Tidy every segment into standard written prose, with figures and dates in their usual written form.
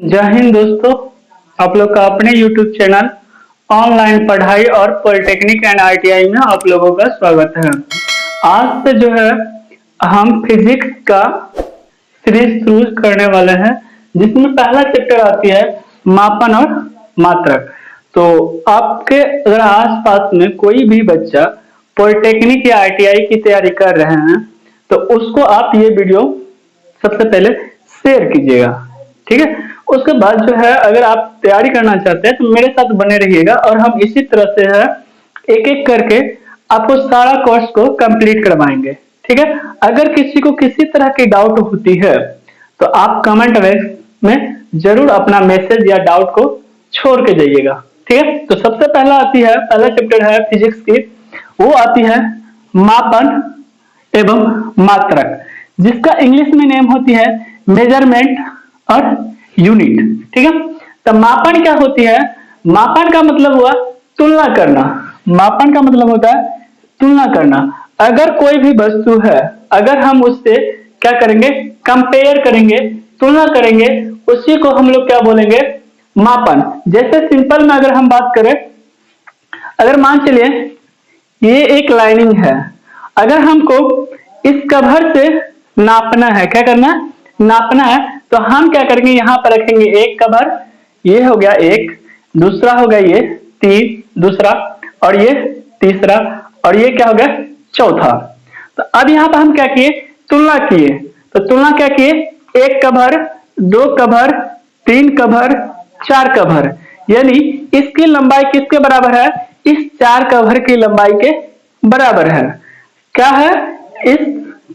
जय हिंद दोस्तों। आप लोग का अपने YouTube चैनल ऑनलाइन पढ़ाई और पॉलिटेक्निक एंड ITI में आप लोगों का स्वागत है। आज से जो है हम फिजिक्स का सीरीज शुरू करने वाले हैं, जिसमें पहला चैप्टर आती है मापन और मात्रक। तो आपके अगर आसपास में कोई भी बच्चा पॉलिटेक्निक या ITI की तैयारी कर रहे हैं तो उसको आप ये वीडियो सबसे पहले शेयर कीजिएगा, ठीक है। उसके बाद जो है अगर आप तैयारी करना चाहते हैं तो मेरे साथ बने रहिएगा और हम इसी तरह से है एक एक करके आपको सारा कोर्स को कंप्लीट करवाएंगे, ठीक है। अगर किसी को किसी तरह की डाउट होती है तो आप कमेंट में जरूर अपना मैसेज या डाउट को छोड़ के जाइएगा, ठीक है। तो सबसे पहला पहला चैप्टर है फिजिक्स की, वो आती है मापन एवं मात्रक, जिसका इंग्लिश में नेम होती है मेजरमेंट और यूनिट, ठीक है। तो मापन क्या होती है? मापन का मतलब हुआ तुलना करना। मापन का मतलब होता है तुलना करना। अगर कोई भी वस्तु है, अगर हम उससे क्या करेंगे, कंपेयर करेंगे, तुलना करेंगे, उसी को हम लोग क्या बोलेंगे, मापन। जैसे सिंपल में अगर हम बात करें, अगर मान चलिए ये एक लाइनिंग है, अगर हमको इस कवर से नापना है, क्या करना है, नापना है, तो हम क्या करेंगे, यहाँ पर रखेंगे एक कवर, ये हो गया एक, दूसरा हो गया ये तीन, दूसरा, और ये तीसरा, और ये क्या हो गया चौथा। तो अब यहाँ पर हम क्या किए, तुलना किए। तो तुलना क्या किए, एक कवर, दो कवर, तीन कवर, चार कवर, यानी इसकी लंबाई किसके बराबर है, इस चार कवर की लंबाई के बराबर है। क्या है, इस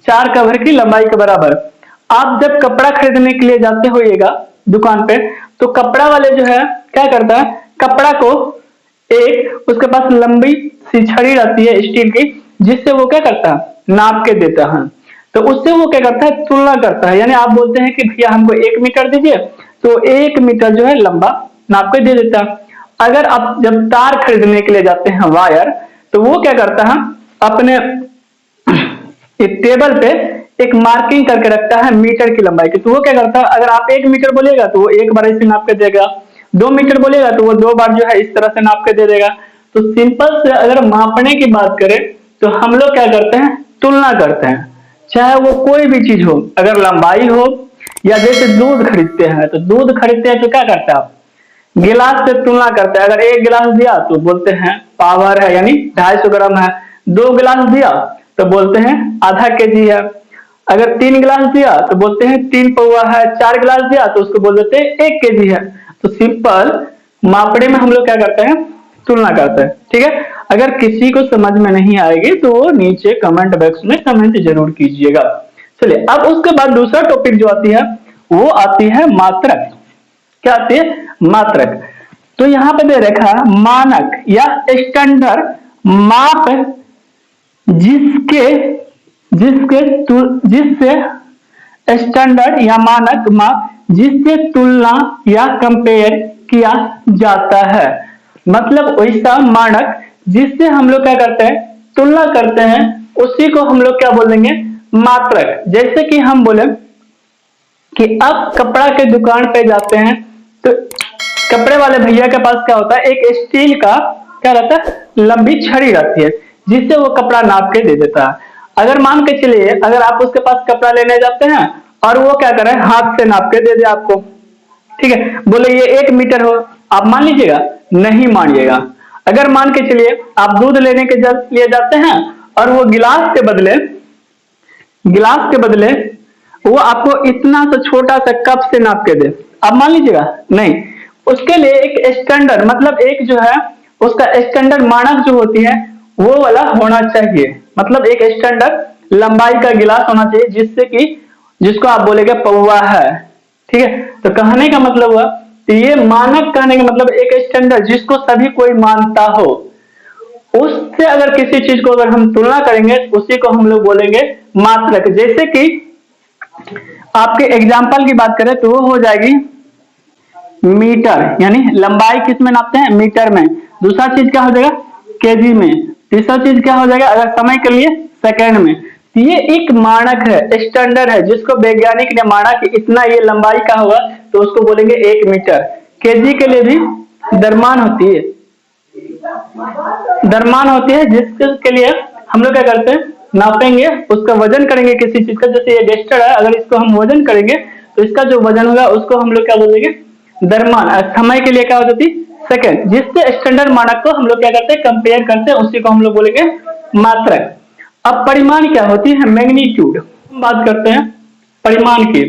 चार कवर की लंबाई के बराबर। आप जब कपड़ा खरीदने के लिए जाते होइएगा दुकान पे, तो कपड़ा वाले जो है क्या करता है, कपड़ा को एक उसके पास लंबी सी छड़ी रहती है स्टील की, जिससे वो क्या करता है, नाप के देता है। तो उससे वो क्या करता है, तुलना करता है। यानी आप बोलते हैं कि भैया हमको 1 मीटर दीजिए, तो 1 मीटर जो है लंबा नाप के दे देता है। अगर आप जब तार खरीदने के लिए जाते हैं, वायर, तो वो क्या करता है, अपने एक टेबल पे एक मार्किंग करके रखता है मीटर की लंबाई की। तो वो क्या करता है, अगर आप 1 मीटर बोलिएगा तो वो एक बार ऐसे नाप के देगा, 2 मीटर बोलिएगा तो वो 2 बार जो है इस तरह से नाप के दे देगा। तो सिंपल से अगर मापने की बात करें तो हम लोग क्या करते हैं, तुलना करते हैं, चाहे वो कोई भी चीज हो, अगर लंबाई हो, या जैसे दूध खरीदते हैं, तो दूध खरीदते हैं तो क्या करते हैं आप, गिलास से तुलना करते हैं। अगर 1 गिलास दिया तो बोलते हैं पावर है, यानी 250 ग्राम है। 2 गिलास दिया तो बोलते हैं आधा केजी है। अगर 3 गिलास दिया तो बोलते हैं 3 पौवा है। 4 गिलास दिया तो उसको बोल देते हैं 1 केजी है। तो सिंपल मापने में हम लोग क्या करते हैं, तुलना करते हैं, ठीक है। अगर किसी को समझ में नहीं आएगी तो वो नीचे कमेंट बॉक्स में कमेंट जरूर कीजिएगा। चलिए, अब उसके बाद दूसरा टॉपिक जो आती है वो आती है मात्रक। क्या आती है, मात्रक। तो यहाँ पे दे रखा मानक या स्टैंडर्ड माप, जिसके जिससे स्टैंडर्ड या मानक माप जिससे तुलना या कंपेयर किया जाता है। मतलब वैसा मानक जिससे हम लोग क्या करते हैं, तुलना करते हैं, उसी को हम लोग क्या बोलेंगे, मात्रक। जैसे कि हम बोले कि अब कपड़ा के दुकान पे जाते हैं तो कपड़े वाले भैया के पास क्या होता है, एक स्टील का क्या रहता है, लंबी छड़ी रहती है, जिससे वो कपड़ा नाप के दे देता है। अगर मान के चलिए, अगर आप उसके पास कपड़ा लेने जाते हैं और वो क्या करे, हाथ से नाप के दे दे आपको, ठीक है, बोले ये 1 मीटर हो, आप मान लीजिएगा, नहीं मानिएगा। अगर मान के चलिए आप दूध लेने के लिए जाते हैं और वो गिलास के बदले वो आपको इतना सा छोटा सा कप से नाप के दे, आप मान लीजिएगा, नहीं। उसके लिए एक स्टैंडर्ड, मतलब एक जो है उसका स्टैंडर्ड मानक जो होती है वो वाला होना चाहिए। मतलब एक स्टैंडर्ड लंबाई का गिलास होना चाहिए, जिससे कि जिसको आप बोलेंगे पौवा है, ठीक है। तो कहने का मतलब हुआ, तो ये मानक कहने का मतलब एक स्टैंडर्ड जिसको सभी कोई मानता हो, उससे अगर किसी चीज को अगर हम तुलना करेंगे उसी को हम लोग बोलेंगे मात्रक। जैसे कि आपके एग्जाम्पल की बात करें तो वो हो जाएगी मीटर, यानी लंबाई किस में नापते हैं, मीटर में। दूसरा चीज क्या हो जाएगा, केजी में। तीसरा चीज क्या हो जाएगा, अगर समय के लिए, सेकंड में। ये एक मानक है, स्टैंडर्ड है, जिसको वैज्ञानिक ने माना कि इतना ये लंबाई का होगा तो उसको बोलेंगे 1 मीटर। केजी के लिए भी द्रव्यमान होती है, द्रव्यमान होती है, जिसके लिए हम लोग क्या करते हैं, नापेंगे, उसका वजन करेंगे किसी चीज का। जैसे ये डेस्टर है, अगर इसको हम वजन करेंगे तो इसका जो वजन होगा उसको हम लोग क्या बोलेंगे, द्रव्यमान। समय के लिए क्या हो जाती, सेकंड। जिससे स्टैंडर्ड मानक को हम लोग क्या करते हैं, कंपेयर करते हैं, उसी को हम लोग बोलेंगे मात्रक। अब परिमाण क्या होती है, मैग्नीट्यूड। हम बात करते हैं परिमाण की,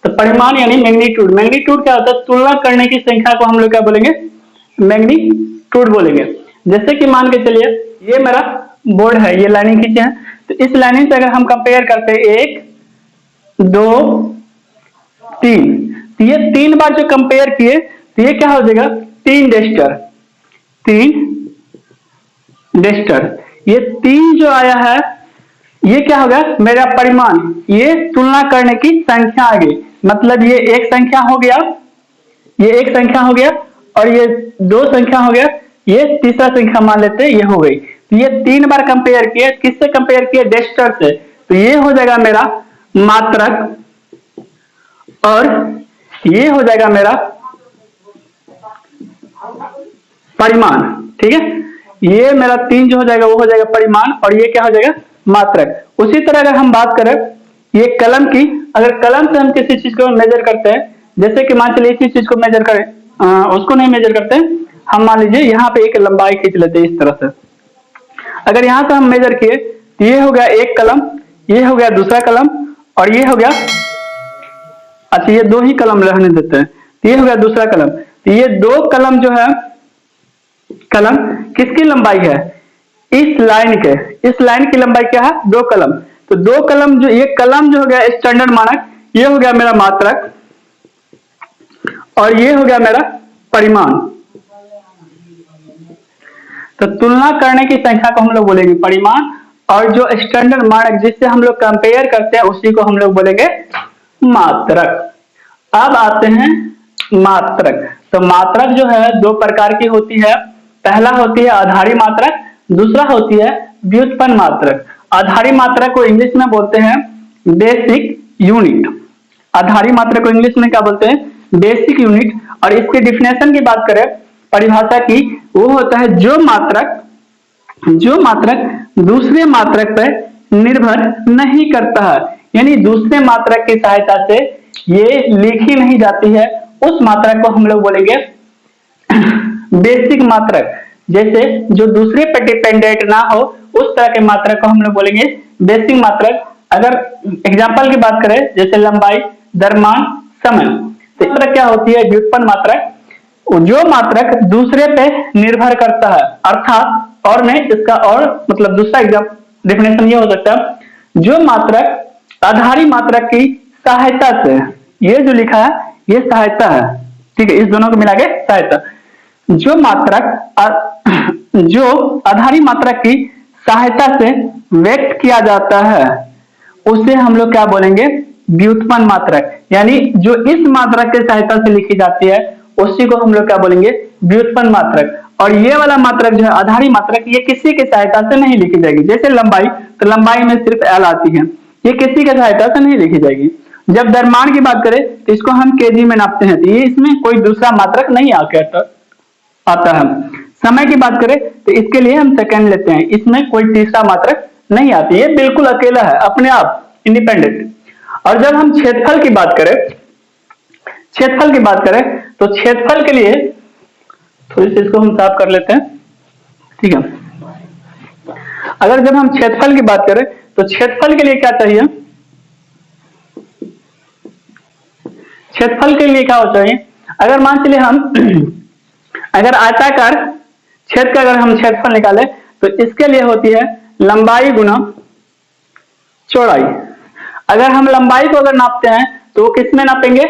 तो परिमाण यानी मैग्नीट्यूड। मैग्नीट्यूड क्या होता है, तुलना करने की संख्या को हम लोग क्या बोलेंगे, मैग्नीट्यूड बोलेंगे। जैसे कि मान के चलिए ये मेरा बोर्ड है, ये लाइनिंग खींचे हैं, तो इस लाइनिंग से अगर हम कंपेयर करते हैं 1 2 3, तो ये 3 बार जो कंपेयर किए तो ये क्या हो जाएगा, 3 डेस्टर, 3 डेस्टर। ये 3 जो आया है ये क्या होगा, मेरा परिमाण। ये तुलना करने की संख्या आ गई, मतलब ये एक संख्या हो गया, ये एक संख्या हो गया, और ये 2 संख्या हो गया, ये तीसरा संख्या मान लेते हैं, ये हो गई। तो ये 3 बार कंपेयर किए, किससे कंपेयर किए, डेस्टर से, तो ये हो जाएगा मेरा मात्रक, और ये हो जाएगा मेरा परिमाण। ठीक है, ये मेरा 3 जो हो जाएगा वो हो जाएगा परिमाण, और ये क्या हो जाएगा, मात्रक। उसी तरह अगर हम बात करें ये कलम की, अगर कलम से हम किसी चीज को मेजर करते हैं, जैसे कि मान चलिए इसी चीज को मेजर करें, उसको नहीं मेजर करते हैं, हम मान लीजिए यहाँ पे एक लंबाई खींच लेते हैं इस तरह से। अगर यहाँ से हम मेजर किए तो ये हो गया एक कलम, ये हो गया दूसरा कलम, और ये हो गया, अच्छा ये 2 ही कलम रहने देते हैं, ये हो गया दूसरा कलम। तो ये 2 कलम जो है, कलम किसकी लंबाई है, इस लाइन के, इस लाइन की लंबाई क्या है, 2 कलम। तो 2 कलम जो, ये कलम जो हो गया स्टैंडर्ड मानक, ये हो गया मेरा मात्रक, और ये हो गया मेरा परिमाण। तो तुलना करने की संख्या को हम लोग बोलेंगे परिमाण, और जो स्टैंडर्ड मानक जिससे हम लोग कंपेयर करते हैं उसी को हम लोग बोलेंगे मात्रक। अब आते हैं मात्रक। तो मात्रक जो है 2 प्रकार की होती है, पहला होती है आधारी मात्रक, दूसरा होती है व्युत्पन्न मात्रक। आधारी मात्रक को इंग्लिश में बोलते हैं बेसिक यूनिट। आधारी मात्रक को इंग्लिश में क्या बोलते हैं, बेसिक यूनिट। और इसकी डिफिनेशन की बात करें, परिभाषा की, वो होता है जो मात्रक दूसरे मात्रक पर निर्भर नहीं करता है, यानी दूसरे मात्रक की सहायता से ये लिखी नहीं जाती है, उस मात्रक को हम लोग बोलेंगे बेसिक मात्रक। जैसे जो दूसरे पर डिपेंडेंट ना हो उस तरह के मात्रक को हम लोग बोलेंगे बेसिक मात्रक। अगर एग्जांपल की बात करें, जैसे लंबाई, द्रव्यमान, समय, तो क्या होती है व्युत्पन्न मात्रक, जो मात्रक दूसरे पे निर्भर करता है, अर्थात और नहीं, इसका और मतलब दूसरा एग्जांपल डिफिनेशन ये हो सकता है, जो मात्रक आधारी मात्रक की सहायता से, ये जो लिखा है ये सहायता है, ठीक है, इस दोनों को मिला के सहायता, जो मात्रक जो आधारी मात्रक की सहायता से व्यक्त किया जाता है उसे हम लोग क्या बोलेंगे, व्युत्पन्न मात्रक। यानी जो इस मात्रक की सहायता से लिखी जाती है उसी को हम लोग क्या बोलेंगे, व्युत्पन्न मात्रक। और ये वाला मात्रक जो है आधारी मात्रक, ये किसी की सहायता से नहीं लिखी जाएगी। जैसे लंबाई, तो लंबाई में सिर्फ एल आती है, ये किसी की सहायता से नहीं लिखी जाएगी। जब द्रव्यमान की बात करें तो इसको हम केजी में नापते हैं, तो ये इसमें कोई दूसरा मात्रक नहीं आता है। समय की बात करें तो इसके लिए हम सेकंड लेते हैं, इसमें कोई तीसरा मात्रक नहीं आती, ये बिल्कुल अकेला है, अपने आप इंडिपेंडेंट। और जब हम क्षेत्रफल की बात करें, तो क्षेत्रफल के लिए थोड़ी सी इसको हम साफ कर लेते हैं, ठीक है। अगर जब हम क्षेत्रफल की बात करें तो क्षेत्रफल के लिए क्या चाहिए, क्षेत्रफल के लिए क्या हो चाहिए, अगर मान चलिए हम अगर आयताकार क्षेत्र का अगर हम क्षेत्रफल निकालें तो इसके लिए होती है लंबाई गुना चौड़ाई। अगर हम लंबाई को अगर नापते हैं तो किस में नापेंगे,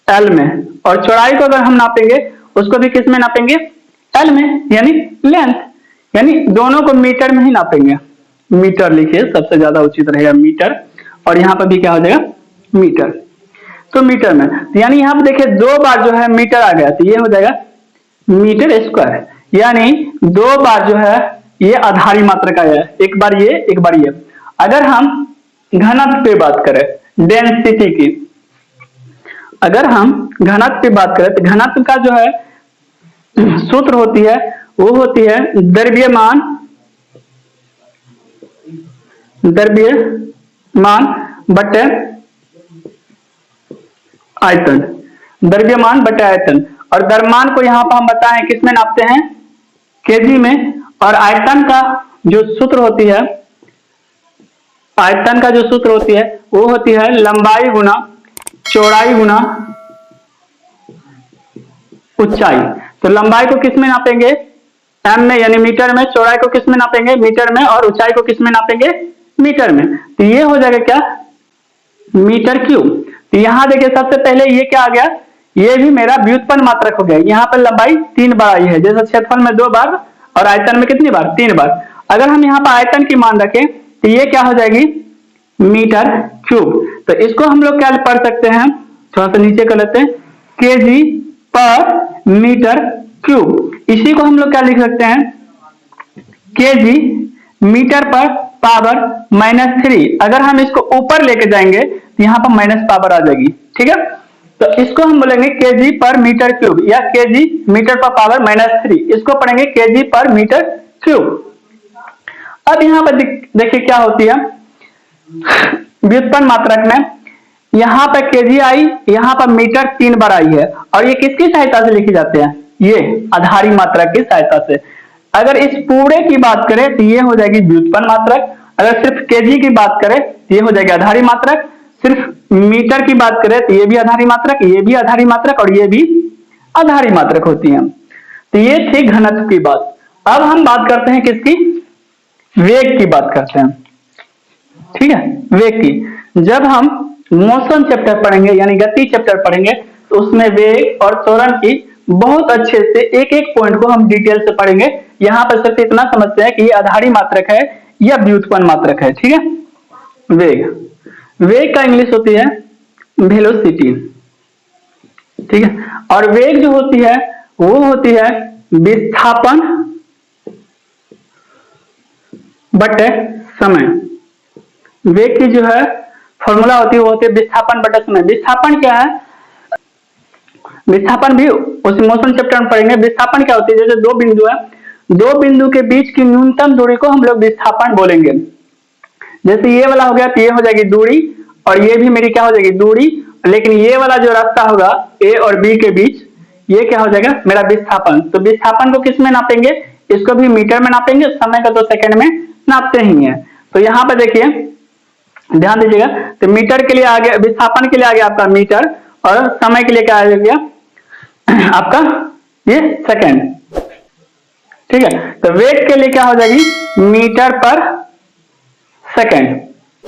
एल में, और चौड़ाई को अगर हम नापेंगे उसको भी किस में नापेंगे, एल में, यानी लेंथ, यानी दोनों को मीटर में ही नापेंगे। मीटर लिखिए, सबसे ज्यादा उचित रहेगा मीटर, और यहाँ पर भी क्या हो जाएगा मीटर, तो मीटर में, तो यानी यहाँ पे देखिए 2 बार जो है मीटर आ गया, तो ये हो जाएगा मीटर स्क्वायर, यानी 2 बार जो है ये आधारी मात्रक आया है, एक बार ये एक बार ये। अगर हम घनत्व पे बात करें, डेंसिटी की, अगर हम घनत्व की बात करें तो घनत्व का जो है सूत्र होती है वो होती है द्रव्यमान बटे आयतन, द्रव्यमान बटे आयतन। और द्रव्यमान को यहाँ पर हम बताएं किस में नापते हैं, केजी में। और आयतन का जो सूत्र होती है, आयतन का जो सूत्र होती है वो होती है लंबाई गुना चौड़ाई गुना ऊंचाई। तो लंबाई को किस में नापेंगे, एम में यानी मीटर में, चौड़ाई को किस में नापेंगे, मीटर में, और ऊंचाई को किस में नापेंगे, मीटर में। तो ये हो जाएगा क्या, मीटर क्यूब। तो यहां देखिए सबसे पहले ये क्या आ गया, ये भी मेरा व्युत्पन्न मात्रक हो गया। यहाँ पर लंबाई 3 बार आई है, जैसे क्षेत्रफल में 2 बार और आयतन में कितनी बार, 3 बार। अगर हम यहाँ पर आयतन की मान रखें तो ये क्या हो जाएगी, मीटर क्यूब। तो इसको हम लोग क्या पढ़ सकते हैं, थोड़ा सा नीचे कर लेते हैं, केजी पर मीटर क्यूब। इसी को हम लोग क्या लिख सकते हैं, केजी मीटर पर पावर -3। अगर हम इसको ऊपर लेके जाएंगे तो यहाँ पर माइनस पावर आ जाएगी, ठीक है। तो इसको हम बोलेंगे केजी पर मीटर क्यूब या केजी मीटर पर पावर -3। इसको पढ़ेंगे केजी पर मीटर क्यूब। अब यहाँ पर देखिए क्या होती है, व्युत्पन्न मात्रक में यहाँ पर केजी आई, यहाँ पर मीटर 3 बार आई है, और ये किसकी सहायता से लिखी जाते हैं, ये आधारी मात्रक की सहायता से। अगर इस पूरे की बात करें तो ये हो जाएगी व्युत्पन्न मात्रक, अगर सिर्फ केजी की बात करें तो ये हो जाएगी आधारी मात्रक, सिर्फ मीटर की बात करें तो ये भी आधारी मात्रक, ये भी आधारी मात्रक, और ये भी आधारी मात्रक होती है। तो ये थी घनत्व की बात। अब हम बात करते हैं किसकी, वेग की बात करते हैं, ठीक है, वेग की। जब हम मोशन चैप्टर पढ़ेंगे यानी गति चैप्टर पढ़ेंगे तो उसमें वेग और त्वरण की बहुत अच्छे से एक एक पॉइंट को हम डिटेल से पढ़ेंगे। यहाँ पर सिर्फ इतना समझते हैं कि ये आधारी मात्रक है या व्युत्पन्न मात्रक है, ठीक है। वेग का इंग्लिश होती है वेलोसिटी, ठीक है। और वेग जो होती है वो होती है विस्थापन बटे समय। वेग की जो है फॉर्मूला होती है वो होती है विस्थापन बटे समय। विस्थापन क्या है, विस्थापन भी उस मोशन चैप्टर में पढ़ेंगे। विस्थापन क्या होती है, जैसे दो बिंदु है, दो बिंदु के बीच की न्यूनतम दूरी को हम लोग विस्थापन बोलेंगे। जैसे ये वाला हो गया तो ये हो जाएगी दूरी, और ये भी मेरी क्या हो जाएगी दूरी, लेकिन ये वाला जो रास्ता होगा ए और बी के बीच, ये क्या हो जाएगा मेरा विस्थापन। तो विस्थापन को किस में नापेंगे, इसको भी मीटर में नापेंगे, समय का तो सेकंड में नापते ही है। तो यहाँ पर देखिए ध्यान दीजिएगा, तो मीटर के लिए आ गया, विस्थापन के लिए आ गया आपका मीटर, और समय के लिए क्या आ गया आपका ये सेकंड, ठीक है। तो वेग के लिए क्या हो जाएगी मीटर पर सेकंड,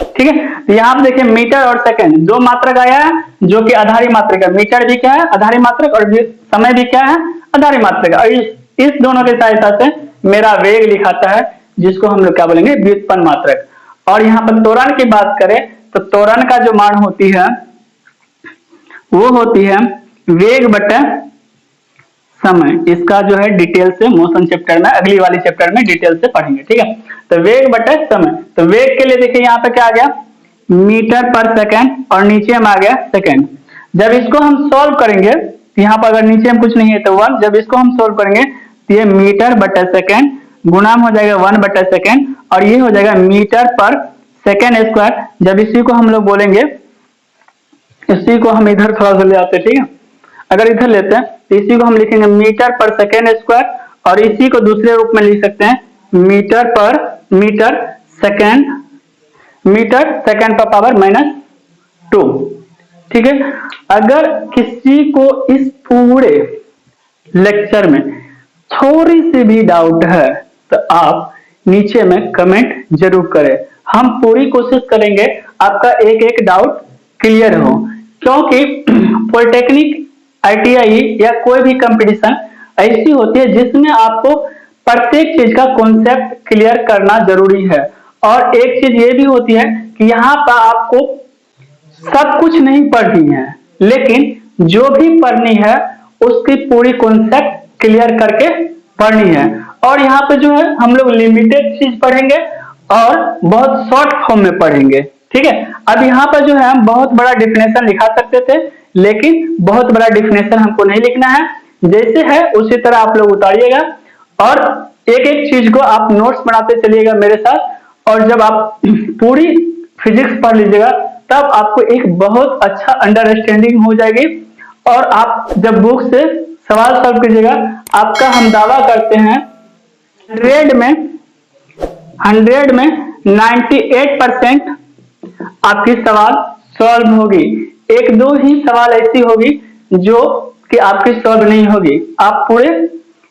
ठीक है। तो यहाँ पे देखिए मीटर और सेकंड दो मात्रक आया है जो कि आधारी मात्रक है। मीटर भी क्या है आधारी मात्रक, और समय भी क्या है आधारी मात्रक। और इस दोनों की सहायता से मेरा वेग लिखाता है, जिसको हम लोग क्या बोलेंगे व्युत्पन्न मात्रक। और यहाँ पर त्वरण की बात करें तो त्वरण का जो मान होती है वो होती है वेग बटे समय। इसका जो है डिटेल से मोशन चैप्टर में, अगली वाली चैप्टर में डिटेल से पढ़ेंगे, ठीक है। तो वेग बटे समय, तो वेग के लिए देखिए यहाँ पे क्या आ गया मीटर पर सेकंड, और नीचे में आ गया सेकंड। जब इसको हम सॉल्व करेंगे तो यहाँ पर अगर नीचे में कुछ नहीं है तो 1, जब इसको हम सॉल्व करेंगे तो ये मीटर बटे सेकंड गुणा हो जाएगा 1 बटे सेकंड, और ये हो जाएगा मीटर पर सेकंड स्क्वायर। जब इसी को हम लोग बोलेंगे, इसी को हम इधर थोड़ा सा ले आते हैं, ठीक है। अगर इधर लेते हैं तो इसी को हम लिखेंगे मीटर पर सेकेंड स्क्वायर, और इसी को दूसरे रूप में लिख सकते हैं मीटर पर सेकेंड पर पावर -2, ठीक है। अगर किसी को इस पूरे लेक्चर में थोड़ी सी भी डाउट है तो आप नीचे में कमेंट जरूर करें। हम पूरी कोशिश करेंगे आपका एक एक डाउट क्लियर हो, क्योंकि पॉलिटेक्निक आईटीआई या कोई भी कंपटीशन ऐसी होती है जिसमें आपको प्रत्येक चीज का कॉन्सेप्ट क्लियर करना जरूरी है। और एक चीज ये भी होती है कि यहाँ पर आपको सब कुछ नहीं पढ़नी है, लेकिन जो भी पढ़नी है उसकी पूरी कॉन्सेप्ट क्लियर करके पढ़नी है। और यहाँ पे जो है हम लोग लिमिटेड चीज पढ़ेंगे और बहुत शॉर्ट फॉर्म में पढ़ेंगे, ठीक है। अब यहाँ पर जो है हम बहुत बड़ा डिफिनेशन लिखा सकते थे, लेकिन बहुत बड़ा डिफिनेशन हमको नहीं लिखना है, जैसे है उसी तरह आप लोग उतारिएगा और एक एक चीज को आप नोट्स बनाते चलिएगा मेरे साथ। और जब आप पूरी फिजिक्स पढ़ लीजिएगा तब आपको एक बहुत अच्छा अंडरस्टैंडिंग हो जाएगी। और आप जब बुक से सवाल सॉल्व कीजिएगा, आपका हम दावा करते हैं 100 में 98% आपकी सवाल सॉल्व होगी। एक दो ही सवाल ऐसी होगी जो कि आपकी सॉल्व नहीं होगी। आप पूरे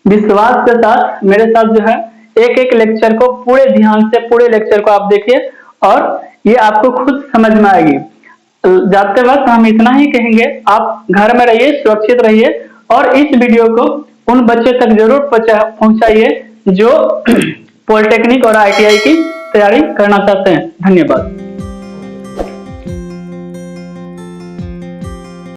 विश्वास के साथ मेरे साथ जो है एक एक लेक्चर को पूरे ध्यान से पूरे लेक्चर को आप देखिए और ये आपको खुद समझ में आएगी। जाते वक्त हम इतना ही कहेंगे, आप घर में रहिए, सुरक्षित रहिए और इस वीडियो को उन बच्चे तक जरूर पहुंचाइए जो पॉलिटेक्निक और आईटीआई की तैयारी करना चाहते हैं। धन्यवाद।